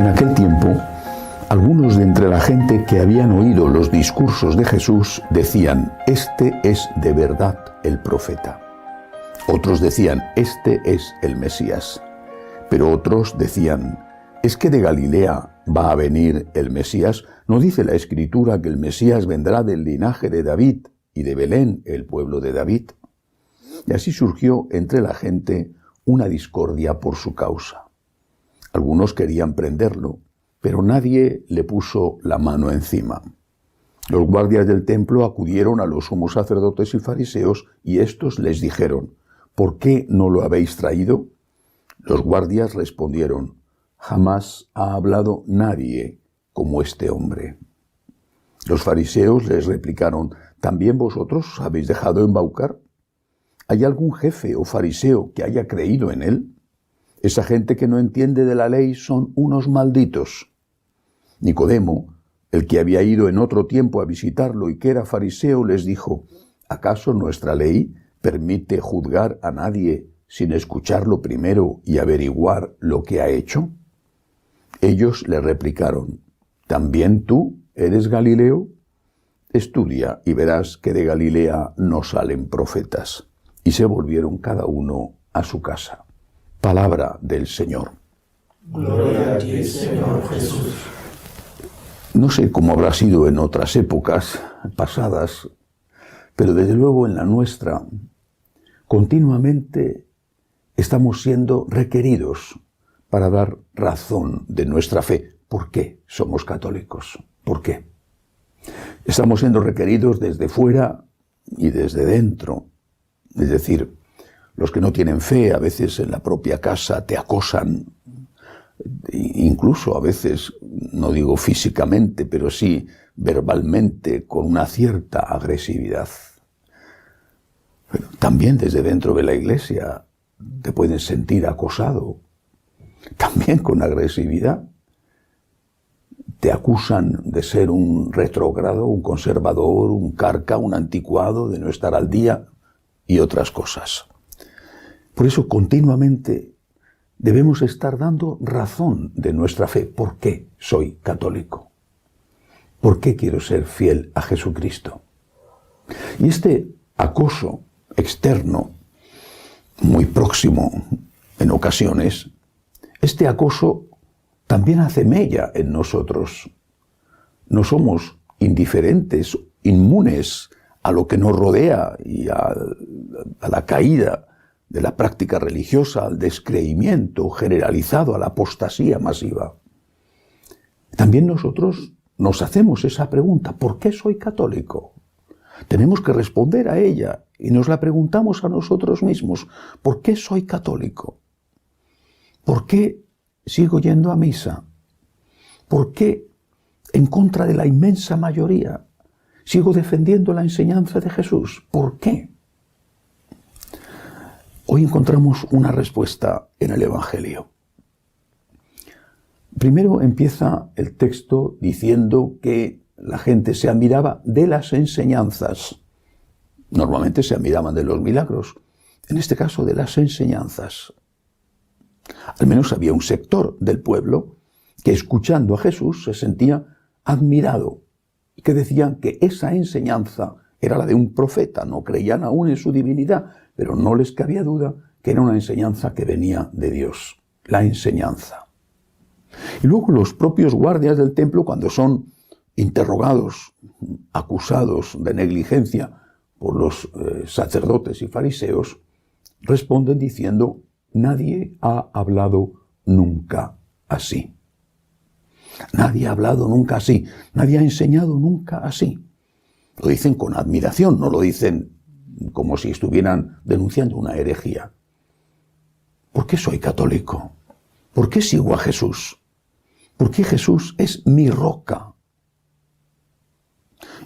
En aquel tiempo, algunos de entre la gente que habían oído los discursos de Jesús decían: «Este es de verdad el profeta». Otros decían: «Este es el Mesías». Pero otros decían: «¿Es que de Galilea va a venir el Mesías? ¿No dice la Escritura que el Mesías vendrá del linaje de David y de Belén, el pueblo de David?». Y así surgió entre la gente una discordia por su causa. Algunos querían prenderlo, pero nadie le puso la mano encima. Los guardias del templo acudieron a los sumos sacerdotes y fariseos y estos les dijeron: «¿Por qué no lo habéis traído?». Los guardias respondieron: «Jamás ha hablado nadie como este hombre». Los fariseos les replicaron: «¿También vosotros os habéis dejado embaucar? ¿Hay algún jefe o fariseo que haya creído en él? Esa gente que no entiende de la ley son unos malditos». Nicodemo, el que había ido en otro tiempo a visitarlo y que era fariseo, les dijo: «¿Acaso nuestra ley permite juzgar a nadie sin escucharlo primero y averiguar lo que ha hecho?». Ellos le replicaron: «¿También tú eres Galileo? Estudia y verás que de Galilea no salen profetas». Y se volvieron cada uno a su casa. Palabra del Señor. Gloria a ti, Señor Jesús. No sé cómo habrá sido en otras épocas pasadas, pero desde luego en la nuestra, continuamente estamos siendo requeridos para dar razón de nuestra fe. ¿Por qué somos católicos? ¿Por qué? Estamos siendo requeridos desde fuera y desde dentro. Es decir, los que no tienen fe a veces en la propia casa te acosan, incluso a veces, no digo físicamente, pero sí verbalmente, con una cierta agresividad. Pero también desde dentro de la iglesia te pueden sentir acosado, también con agresividad. Te acusan de ser un retrógrado, un conservador, un carca, un anticuado, de no estar al día y otras cosas. Por eso continuamente debemos estar dando razón de nuestra fe. ¿Por qué soy católico? ¿Por qué quiero ser fiel a Jesucristo? Y este acoso externo, muy próximo en ocasiones, este acoso también hace mella en nosotros. No somos indiferentes, inmunes a lo que nos rodea y a la caída de la práctica religiosa, al descreimiento generalizado, a la apostasía masiva. También nosotros nos hacemos esa pregunta: ¿por qué soy católico? Tenemos que responder a ella y nos la preguntamos a nosotros mismos: ¿por qué soy católico? ¿Por qué sigo yendo a misa? ¿Por qué, en contra de la inmensa mayoría, sigo defendiendo la enseñanza de Jesús? ¿Por qué? Hoy encontramos una respuesta en el Evangelio. Primero empieza el texto diciendo que la gente se admiraba de las enseñanzas. Normalmente se admiraban de los milagros, en este caso de las enseñanzas. Al menos había un sector del pueblo que, escuchando a Jesús, se sentía admirado, y que decían que esa enseñanza era la de un profeta. No creían aún en su divinidad, pero no les cabía duda que era una enseñanza que venía de Dios, la enseñanza. Y luego los propios guardias del templo, cuando son interrogados, acusados de negligencia por los sacerdotes y fariseos, responden diciendo: «Nadie ha hablado nunca así». Nadie ha hablado nunca así, nadie ha enseñado nunca así. Lo dicen con admiración, no lo dicen como si estuvieran denunciando una herejía. ¿Por qué soy católico? ¿Por qué sigo a Jesús? Porque Jesús es mi roca.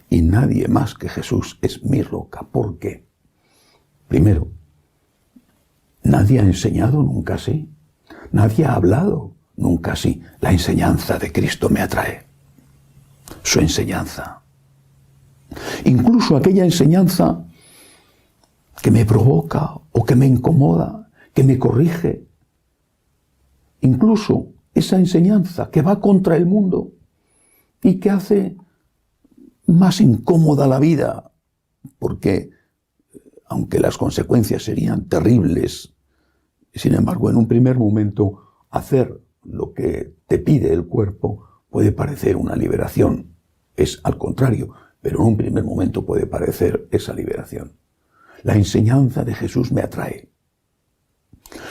Y nadie más que Jesús es mi roca. ¿Por qué? Primero, nadie ha enseñado nunca así. Nadie ha hablado nunca así. La enseñanza de Cristo me atrae. Su enseñanza. Incluso aquella enseñanza que me provoca o que me incomoda, que me corrige. Incluso esa enseñanza que va contra el mundo y que hace más incómoda la vida, porque aunque las consecuencias serían terribles, sin embargo, en un primer momento, hacer lo que te pide el cuerpo puede parecer una liberación. Es al contrario, pero en un primer momento puede parecer esa liberación. La enseñanza de Jesús me atrae.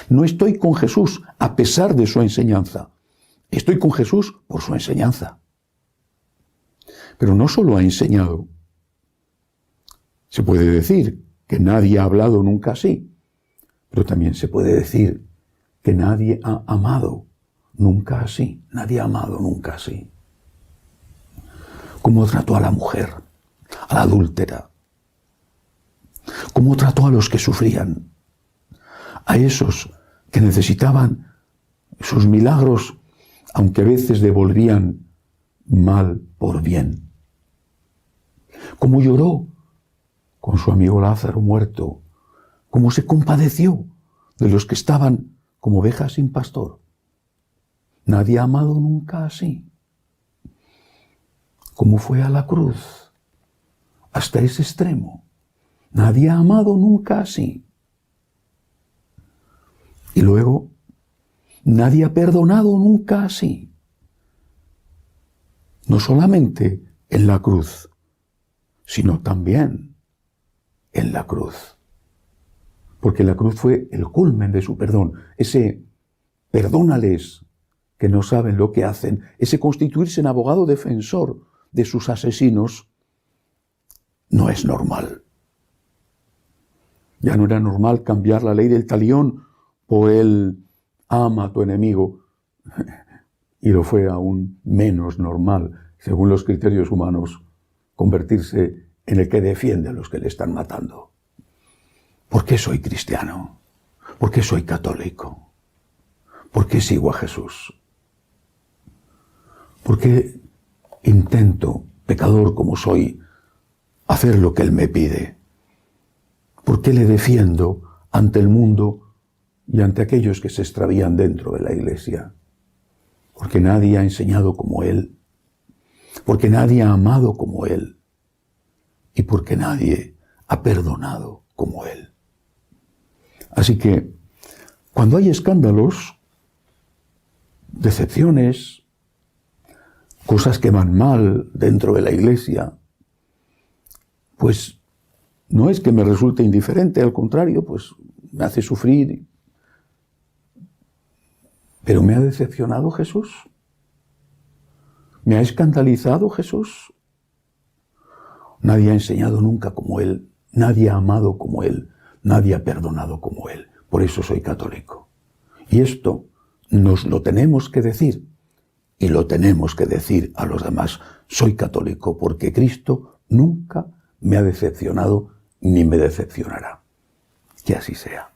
No estoy con Jesús a pesar de su enseñanza. Estoy con Jesús por su enseñanza. Pero no solo ha enseñado. Se puede decir que nadie ha hablado nunca así, pero también se puede decir que nadie ha amado nunca así. Nadie ha amado nunca así. ¿Cómo trató a la mujer, a la adúltera? ¿Cómo trató a los que sufrían? A esos que necesitaban sus milagros, aunque a veces devolvían mal por bien. ¿Cómo lloró con su amigo Lázaro muerto? ¿Cómo se compadeció de los que estaban como ovejas sin pastor? Nadie ha amado nunca así. ¿Cómo fue a la cruz? Hasta ese extremo. Nadie ha amado nunca así. Y luego, nadie ha perdonado nunca así. No solamente en la cruz, sino también en la cruz. Porque la cruz fue el culmen de su perdón. Ese perdónales que no saben lo que hacen, ese constituirse en abogado defensor de sus asesinos, no es normal. Ya no era normal cambiar la ley del talión por el ama a tu enemigo, y lo fue aún menos normal, según los criterios humanos, convertirse en el que defiende a los que le están matando. ¿Por qué soy cristiano? ¿Por qué soy católico? ¿Por qué sigo a Jesús? ¿Por qué intento, pecador como soy, hacer lo que Él me pide? ¿Por qué le defiendo ante el mundo y ante aquellos que se extravían dentro de la iglesia? Porque nadie ha enseñado como Él, porque nadie ha amado como Él y porque nadie ha perdonado como Él. Así que, cuando hay escándalos, decepciones, cosas que van mal dentro de la iglesia, pues no es que me resulte indiferente, al contrario, pues me hace sufrir. ¿Pero me ha decepcionado Jesús? ¿Me ha escandalizado Jesús? Nadie ha enseñado nunca como Él, nadie ha amado como Él, nadie ha perdonado como Él. Por eso soy católico. Y esto nos lo tenemos que decir, y lo tenemos que decir a los demás. Soy católico porque Cristo nunca me ha decepcionado ni me decepcionará. Que así sea.